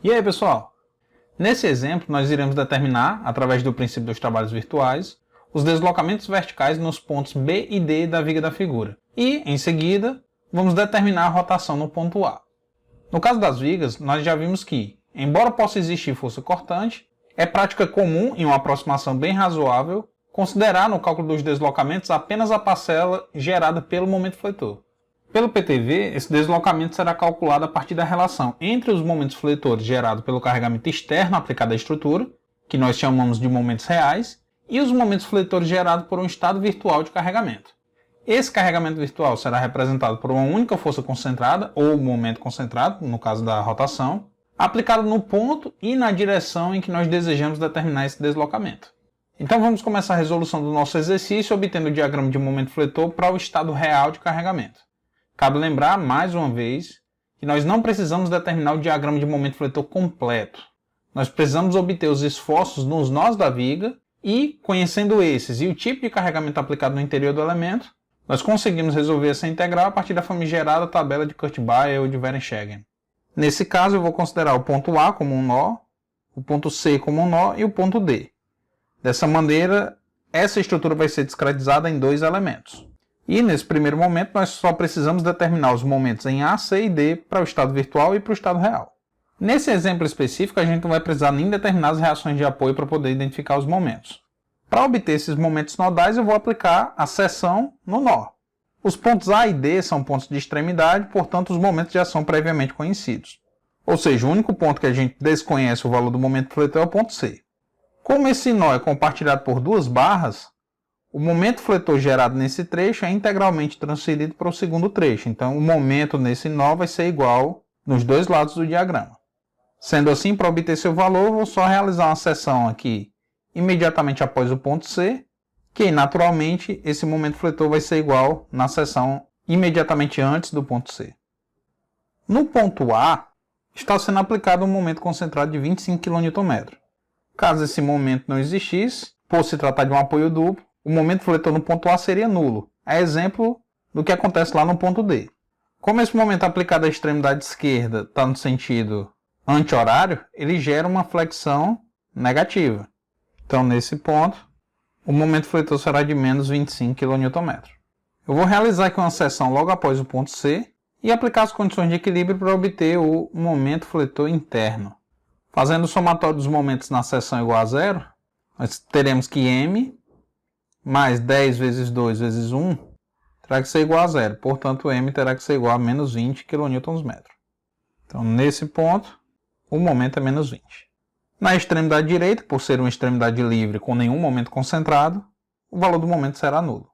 E aí, pessoal? Nesse exemplo, nós iremos determinar, através do princípio dos trabalhos virtuais, os deslocamentos verticais nos pontos B e D da viga da figura. E, em seguida, vamos determinar a rotação no ponto A. No caso das vigas, nós já vimos que, embora possa existir força cortante, é prática comum em uma aproximação bem razoável considerar no cálculo dos deslocamentos apenas a parcela gerada pelo momento fletor. Pelo PTV, esse deslocamento será calculado a partir da relação entre os momentos fletores gerados pelo carregamento externo aplicado à estrutura, que nós chamamos de momentos reais, e os momentos fletores gerados por um estado virtual de carregamento. Esse carregamento virtual será representado por uma única força concentrada, ou momento concentrado, no caso da rotação, aplicado no ponto e na direção em que nós desejamos determinar esse deslocamento. Então vamos começar a resolução do nosso exercício obtendo o diagrama de momento fletor para o estado real de carregamento. Cabe lembrar, mais uma vez, que nós não precisamos determinar o diagrama de momento fletor completo. Nós precisamos obter os esforços nos nós da viga e, conhecendo esses e o tipo de carregamento aplicado no interior do elemento, nós conseguimos resolver essa integral a partir da famigerada tabela de Kurt-Baer ou de Vereenschegen. Nesse caso, eu vou considerar o ponto A como um nó, o ponto C como um nó e o ponto D. Dessa maneira, essa estrutura vai ser discretizada em dois elementos. E, nesse primeiro momento, nós só precisamos determinar os momentos em A, C e D para o estado virtual e para o estado real. Nesse exemplo específico, a gente não vai precisar nem determinar as reações de apoio para poder identificar os momentos. Para obter esses momentos nodais, eu vou aplicar a seção no nó. Os pontos A e D são pontos de extremidade, portanto, os momentos já são previamente conhecidos. Ou seja, o único ponto que a gente desconhece o valor do momento fletor é o ponto C. Como esse nó é compartilhado por duas barras, o momento fletor gerado nesse trecho é integralmente transferido para o segundo trecho. Então, o momento nesse nó vai ser igual nos dois lados do diagrama. Sendo assim, para obter seu valor, eu vou só realizar uma seção aqui imediatamente após o ponto C, que naturalmente esse momento fletor vai ser igual na seção imediatamente antes do ponto C. No ponto A, está sendo aplicado um momento concentrado de 25 kN. Caso esse momento não existisse, por se tratar de um apoio duplo, o momento fletor no ponto A seria nulo. É exemplo do que acontece lá no ponto D. Como esse momento aplicado à extremidade esquerda está no sentido anti-horário, ele gera uma flexão negativa. Então, nesse ponto, o momento fletor será de menos 25 kN. Eu vou realizar aqui uma seção logo após o ponto C e aplicar as condições de equilíbrio para obter o momento fletor interno. Fazendo o somatório dos momentos na seção igual a zero, nós teremos que M mais 10 vezes 2 vezes 1 terá que ser igual a zero. Portanto, M terá que ser igual a menos 20 kN. Então, nesse ponto, o momento é menos 20. Na extremidade direita, por ser uma extremidade livre com nenhum momento concentrado, o valor do momento será nulo.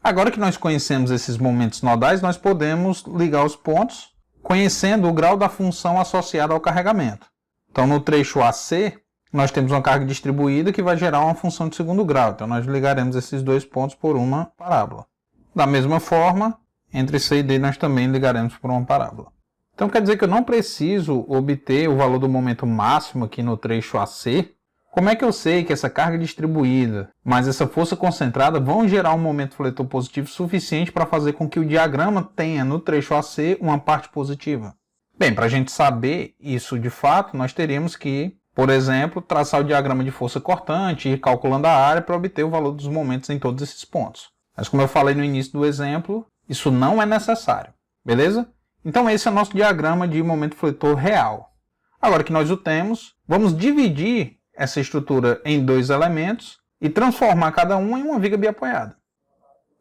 Agora que nós conhecemos esses momentos nodais, nós podemos ligar os pontos, conhecendo o grau da função associada ao carregamento. Então, no trecho AC, nós temos uma carga distribuída que vai gerar uma função de segundo grau. Então, nós ligaremos esses dois pontos por uma parábola. Da mesma forma, entre C e D nós também ligaremos por uma parábola. Então, quer dizer que eu não preciso obter o valor do momento máximo aqui no trecho AC. Como é que eu sei que essa carga distribuída mais essa força concentrada vão gerar um momento fletor positivo suficiente para fazer com que o diagrama tenha no trecho AC uma parte positiva? Bem, para a gente saber isso de fato, nós teríamos que, por exemplo, traçar o diagrama de força cortante e ir calculando a área para obter o valor dos momentos em todos esses pontos. Mas como eu falei no início do exemplo, isso não é necessário, beleza? Então esse é o nosso diagrama de momento fletor real. Agora que nós o temos, vamos dividir essa estrutura em dois elementos e transformar cada um em uma viga biapoiada.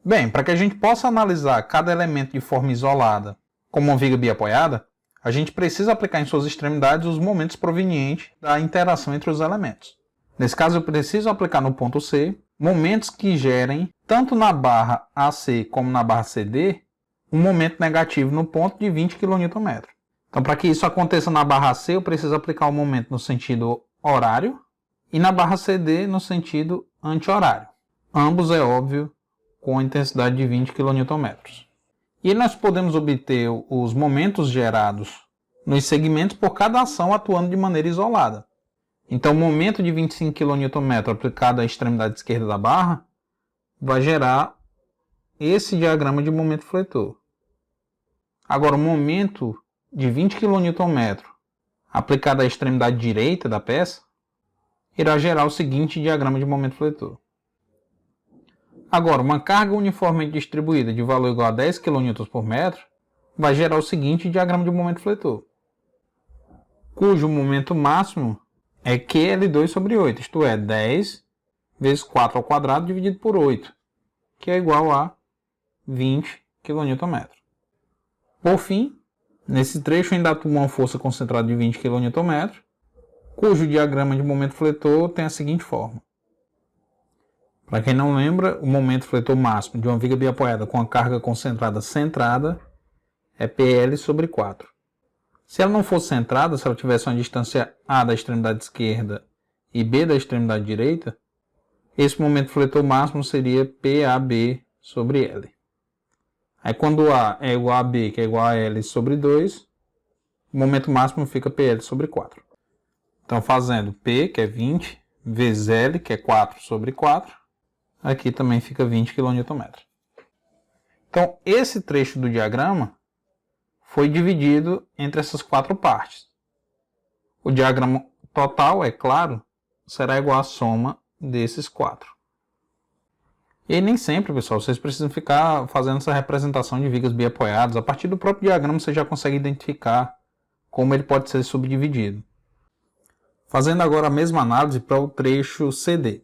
Bem, para que a gente possa analisar cada elemento de forma isolada como uma viga biapoiada, a gente precisa aplicar em suas extremidades os momentos provenientes da interação entre os elementos. Nesse caso, eu preciso aplicar no ponto C momentos que gerem, tanto na barra AC como na barra CD, um momento negativo no ponto de 20 kN. Então, para que isso aconteça na barra C, eu preciso aplicar o momento no sentido horário e na barra CD no sentido anti-horário. Ambos, é óbvio, com a intensidade de 20 kN. E nós podemos obter os momentos gerados nos segmentos por cada ação atuando de maneira isolada. Então, o momento de 25 kN aplicado à extremidade esquerda da barra vai gerar esse diagrama de momento fletor. Agora, o momento de 20 kN aplicado à extremidade direita da peça irá gerar o seguinte diagrama de momento fletor. Agora, uma carga uniformemente distribuída de valor igual a 10 kN por metro vai gerar o seguinte diagrama de momento fletor, cujo momento máximo é QL2 sobre 8, isto é, 10 vezes 4 ao quadrado dividido por 8, que é igual a 20 kN. Por fim, nesse trecho ainda atua uma força concentrada de 20 kN, cujo diagrama de momento fletor tem a seguinte forma. Para quem não lembra, o momento fletor máximo de uma viga biapoiada com a carga concentrada centrada é PL sobre 4. Se ela não fosse centrada, se ela tivesse uma distância A da extremidade esquerda e B da extremidade direita, esse momento fletor máximo seria PAB sobre L. Aí quando A é igual a B, que é igual a L sobre 2, o momento máximo fica PL sobre 4. Então fazendo P, que é 20, vezes L, que é 4 sobre 4, aqui também fica 20 kN. Então esse trecho do diagrama foi dividido entre essas 4 partes. O diagrama total, é claro, será igual à soma desses 4. E nem sempre, pessoal, vocês precisam ficar fazendo essa representação de vigas biapoiadas. A partir do próprio diagrama você já consegue identificar como ele pode ser subdividido. Fazendo agora a mesma análise para o trecho CD.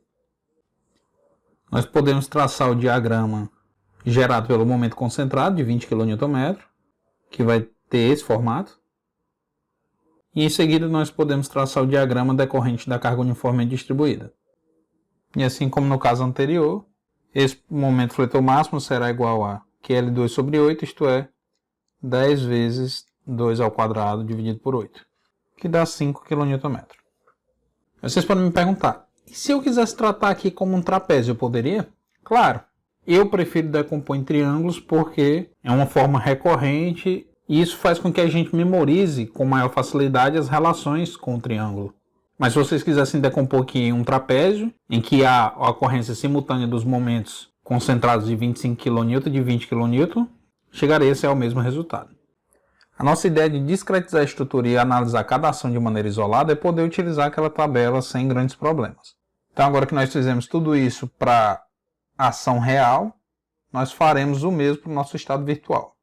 Nós podemos traçar o diagrama gerado pelo momento concentrado de 20 kN, que vai ter esse formato. E em seguida nós podemos traçar o diagrama decorrente da carga uniformemente distribuída. E assim como no caso anterior, esse momento fletor máximo será igual a QL2 sobre 8, isto é, 10 vezes 2 ao quadrado dividido por 8, que dá 5 kN. Vocês podem me perguntar, e se eu quisesse tratar aqui como um trapézio, eu poderia? Claro, eu prefiro decompor em triângulos porque é uma forma recorrente e isso faz com que a gente memorize com maior facilidade as relações com o triângulo. Mas se vocês quisessem decompor aqui em um trapézio, em que há a ocorrência simultânea dos momentos concentrados de 25 kN e de 20 kN, chegaria-se ao mesmo resultado. A nossa ideia de discretizar a estrutura e analisar cada ação de maneira isolada é poder utilizar aquela tabela sem grandes problemas. Então agora que nós fizemos tudo isso para ação real, nós faremos o mesmo para o nosso estado virtual.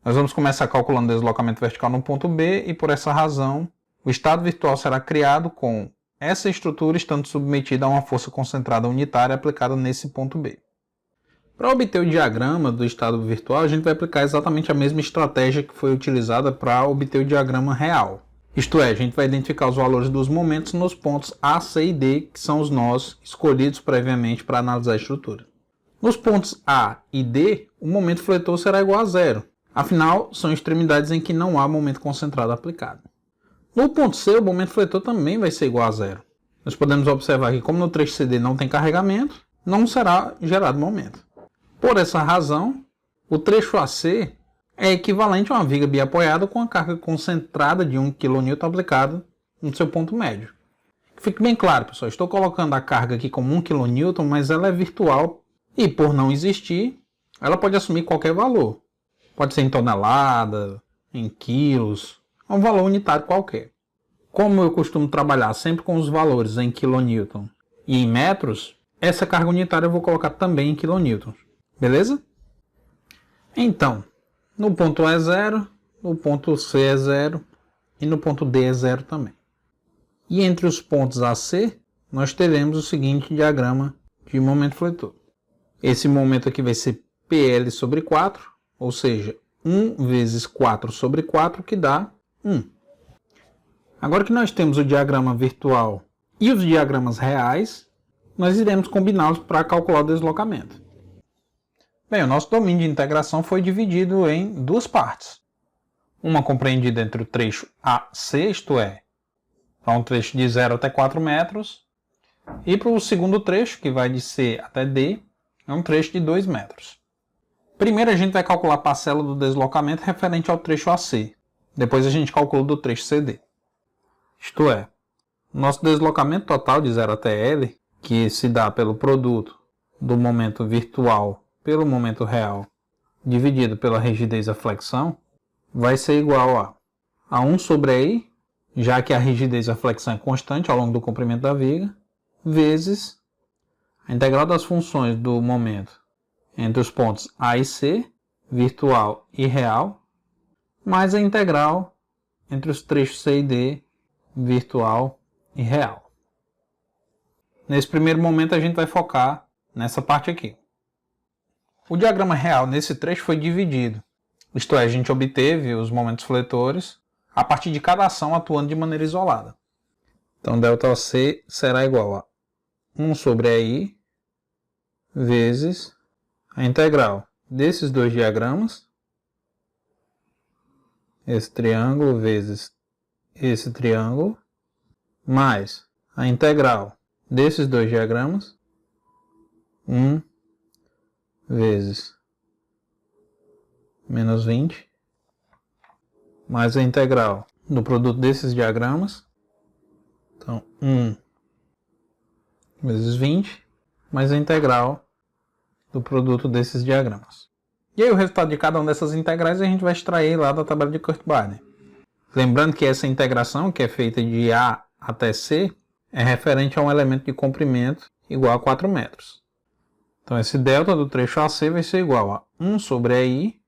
Nós vamos começar calculando o deslocamento vertical no ponto B e por essa razão o estado virtual será criado com essa estrutura estando submetida a uma força concentrada unitária aplicada nesse ponto B. Para obter o diagrama do estado virtual, a gente vai aplicar exatamente a mesma estratégia que foi utilizada para obter o diagrama real. Isto é, a gente vai identificar os valores dos momentos nos pontos A, C e D, que são os nós escolhidos previamente para analisar a estrutura. Nos pontos A e D, o momento fletor será igual a zero. Afinal, são extremidades em que não há momento concentrado aplicado. No ponto C, o momento fletor também vai ser igual a zero. Nós podemos observar que, como no trecho CD não tem carregamento, não será gerado momento. Por essa razão, o trecho AC é equivalente a uma viga biapoiada com a carga concentrada de 1 kN aplicada no seu ponto médio. Fique bem claro, pessoal, estou colocando a carga aqui como 1 kN, mas ela é virtual e, por não existir, ela pode assumir qualquer valor. Pode ser em tonelada, em quilos, um valor unitário qualquer. Como eu costumo trabalhar sempre com os valores em kN e em metros, essa carga unitária eu vou colocar também em kN. Beleza? Então, no ponto A é 0, no ponto C é 0 e no ponto D é 0 também. E entre os pontos A e C, nós teremos o seguinte diagrama de momento fletor. Esse momento aqui vai ser PL sobre 4, ou seja, 1 vezes 4 sobre 4, que dá 1. Agora que nós temos o diagrama virtual e os diagramas reais, nós iremos combiná-los para calcular o deslocamento. Bem, o nosso domínio de integração foi dividido em duas partes. Uma compreendida entre o trecho AC, isto é, para um trecho de 0 até 4 metros, e para o segundo trecho, que vai de C até D, é um trecho de 2 metros. Primeiro a gente vai calcular a parcela do deslocamento referente ao trecho AC. Depois a gente calcula do trecho CD. Isto é, nosso deslocamento total de 0 até L, que se dá pelo produto do momento virtual pelo momento real, dividido pela rigidez da flexão, vai ser igual a 1 sobre I, já que a rigidez e a flexão é constante ao longo do comprimento da viga, vezes a integral das funções do momento entre os pontos A e C, virtual e real, mais a integral entre os trechos C e D, virtual e real. Nesse primeiro momento a gente vai focar nessa parte aqui. O diagrama real nesse trecho foi dividido, isto é, a gente obteve os momentos fletores a partir de cada ação atuando de maneira isolada. Então, ΔC será igual a 1 sobre EI vezes a integral desses dois diagramas, esse triângulo vezes esse triângulo, mais a integral desses dois diagramas, 1 vezes menos 20, mais a integral do produto desses diagramas, então 1 vezes 20, mais a integral do produto desses diagramas. E aí o resultado de cada uma dessas integrais a gente vai extrair lá da tabela de Kurt-Bardner. Lembrando que essa integração, que é feita de A até C, é referente a um elemento de comprimento igual a 4 metros. Então esse delta do trecho AC vai ser igual a 1 sobre EI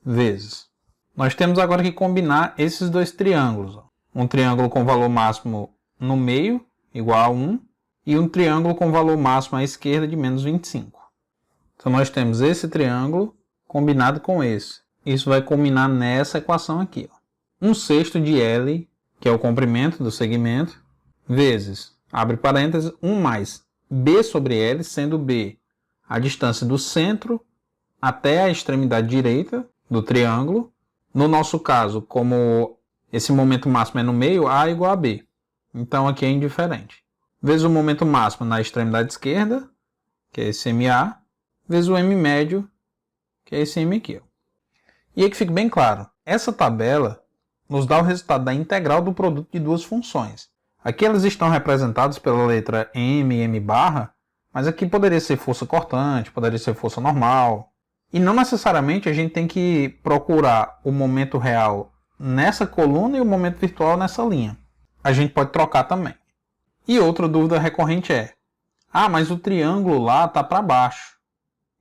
vezes. Nós temos agora que combinar esses dois triângulos. Um triângulo com valor máximo no meio, igual a 1, e um triângulo com valor máximo à esquerda de menos 25. Então nós temos esse triângulo combinado com esse. Isso vai combinar nessa equação aqui. 1/6 de L, que é o comprimento do segmento, vezes, abre parênteses, 1 mais B sobre L, sendo B a distância do centro até a extremidade direita do triângulo. No nosso caso, como esse momento máximo é no meio, A igual a B. Então aqui é indiferente. Vezes o momento máximo na extremidade esquerda, que é esse MA, vezes o M médio, que é esse M aqui. E aí que fique bem claro, essa tabela nos dá o resultado da integral do produto de duas funções. Aqui elas estão representadas pela letra M e M barra, mas aqui poderia ser força cortante, poderia ser força normal. E não necessariamente a gente tem que procurar o momento real nessa coluna e o momento virtual nessa linha. A gente pode trocar também. E outra dúvida recorrente é, mas o triângulo lá está para baixo.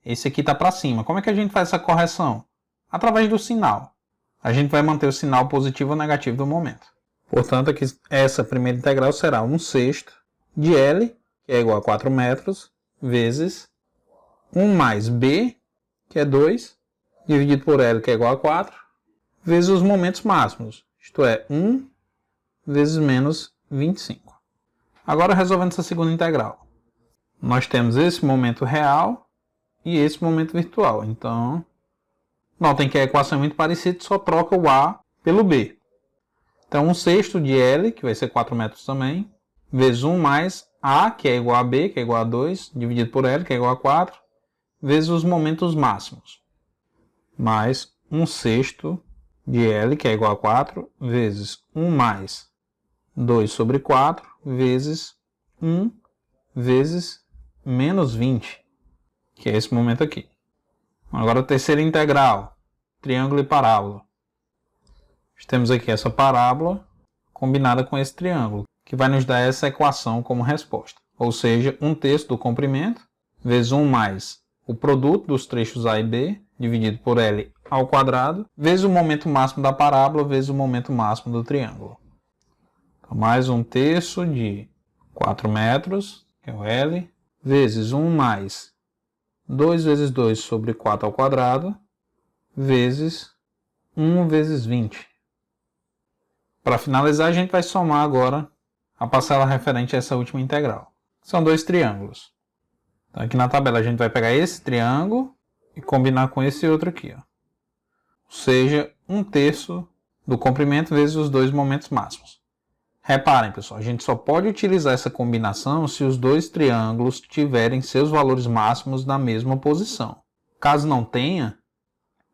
Esse aqui está para cima. Como é que a gente faz essa correção? Através do sinal. A gente vai manter o sinal positivo ou negativo do momento. Portanto, aqui, essa primeira integral será 1/6 de L, que é igual a 4 metros, vezes 1 mais B, que é 2, dividido por L, que é igual a 4, vezes os momentos máximos, isto é, 1 vezes menos 25. Agora, resolvendo essa segunda integral. Nós temos esse momento real e esse momento virtual. Então, notem que a equação é muito parecida, só troca o A pelo B. Então, 1/6 de L, que vai ser 4 metros também, vezes 1 mais A, que é igual a B, que é igual a 2, dividido por L, que é igual a 4, vezes os momentos máximos, mais 1/6 de L, que é igual a 4, vezes 1 mais 2 sobre 4, vezes 1 vezes menos 20, que é esse momento aqui. Agora a terceira integral, triângulo e parábola. Temos aqui essa parábola combinada com esse triângulo, que vai nos dar essa equação como resposta. Ou seja, 1/3 do comprimento, vezes 1 mais o produto dos trechos A e B, dividido por L ao quadrado, vezes o momento máximo da parábola, vezes o momento máximo do triângulo. Então, mais 1/3 de 4 metros, que é o L, vezes 1 mais 2 vezes 2 sobre 4 ao quadrado, vezes 1 vezes 20. Para finalizar, a gente vai somar agora a parcela referente a essa última integral. São dois triângulos. Então, aqui na tabela a gente vai pegar esse triângulo e combinar com esse outro aqui. Ou seja, 1/3 do comprimento vezes os dois momentos máximos. Reparem, pessoal, a gente só pode utilizar essa combinação se os dois triângulos tiverem seus valores máximos na mesma posição. Caso não tenha,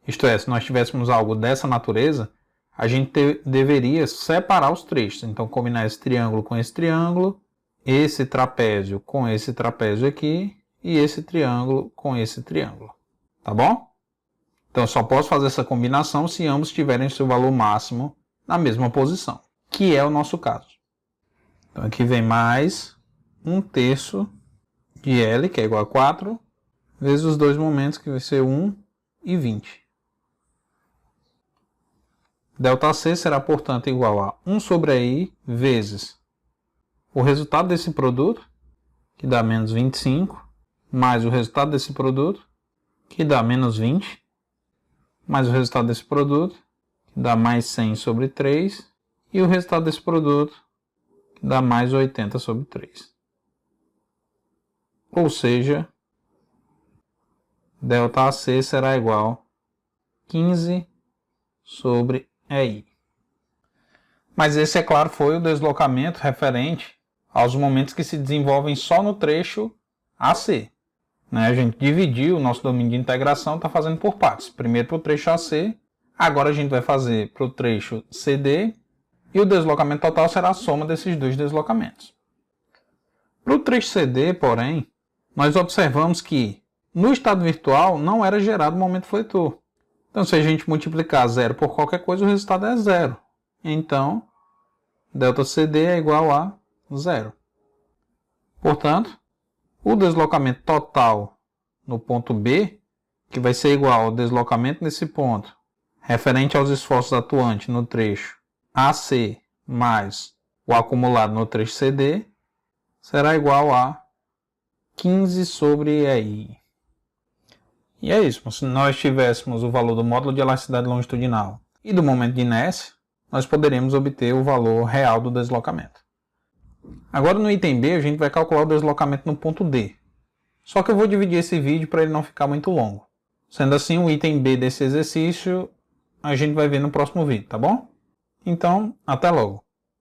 isto é, se nós tivéssemos algo dessa natureza, a gente deveria separar os trechos. Então, combinar esse triângulo com esse trapézio com esse trapézio aqui, e esse triângulo com esse triângulo. Tá bom? Então eu só posso fazer essa combinação se ambos tiverem seu valor máximo na mesma posição, que é o nosso caso. Então aqui vem mais 1/3 de L, que é igual a 4, vezes os dois momentos, que vai ser 1 e 20. ΔC será, portanto, igual a 1 sobre I vezes o resultado desse produto, que dá menos 25, mais o resultado desse produto, que dá menos 20, mais o resultado desse produto, que dá mais 100 sobre 3, e o resultado desse produto, que dá mais 80 sobre 3. Ou seja, ΔAC será igual a 15 sobre EI. Mas esse, é claro, foi o deslocamento referente aos momentos que se desenvolvem só no trecho AC. A gente dividiu o nosso domínio de integração, está fazendo por partes. Primeiro para o trecho AC, agora a gente vai fazer para o trecho CD, e o deslocamento total será a soma desses dois deslocamentos. Para o trecho CD, porém, nós observamos que no estado virtual não era gerado momento fletor. Então, se a gente multiplicar 0 por qualquer coisa, o resultado é 0. Então, ΔCD é igual a 0. Portanto, o deslocamento total no ponto B, que vai ser igual ao deslocamento nesse ponto, referente aos esforços atuantes no trecho AC mais o acumulado no trecho CD, será igual a 15 sobre EI. E é isso. Se nós tivéssemos o valor do módulo de elasticidade longitudinal e do momento de inércia, nós poderíamos obter o valor real do deslocamento. Agora no item B a gente vai calcular o deslocamento no ponto D. Só que eu vou dividir esse vídeo para ele não ficar muito longo. Sendo assim, o item B desse exercício a gente vai ver no próximo vídeo, tá bom? Então, até logo!